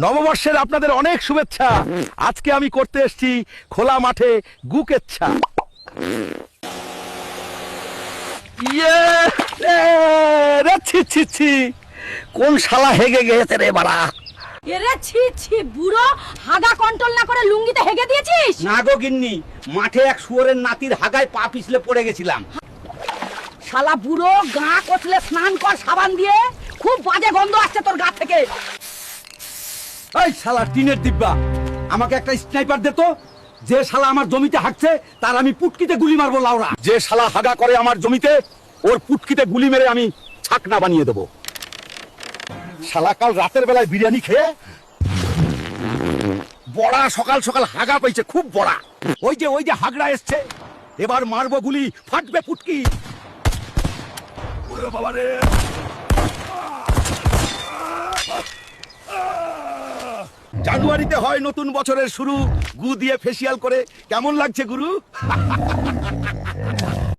নববর্ষের আপনাদের অনেক শুভেচ্ছা। আজকে আমি করতে এসেছি খোলা মাঠে গুকেচ্ছা। ইয়ে রে ছি ছি ছি, কোন শালা হেগে গেছে রে বাড়া। এরে ছি ছি, বুড়ো হাগা কন্ট্রোল না করে লুঙ্গিতে হেগে দিয়েছিস? না গো গিন্নি, মাঠে এক শুয়োরের নাতির হাগায় পা পিছলে পড়ে গেছিলাম। শালা বুড়ো, গা কচলে স্নান কর সাবান দিয়ে, খুব বাজে গন্ধ আসছে তোর গা থেকে। এই শালা টিনের দিব্যা, আমাকে একটা স্নাইপার দে তো। যে শালা আমার জমিতে হাঁকছে তার আমি পুটকিতে গুলি মারবো লাউড়া। যে শালা হাগা করে আমার জমিতে, ওর পুটকিতে গুলি মেরে আমি ছাকনা বানিয়ে দেবো। শালা কাল রাতের বেলায় বিরিয়ানি খেয়ে বড়া সকাল সকাল হাগা পাইছে, খুব বড়া। ওই যে হাগড়া এসছে, এবার মারবো গুলি, ফাটবে পুটকি। ওরে বাবা রে, জানুয়ারিতে হয় নতুন বছরের শুরু। গু দিয়ে ফেসিয়াল করে কেমন লাগছে গুরু?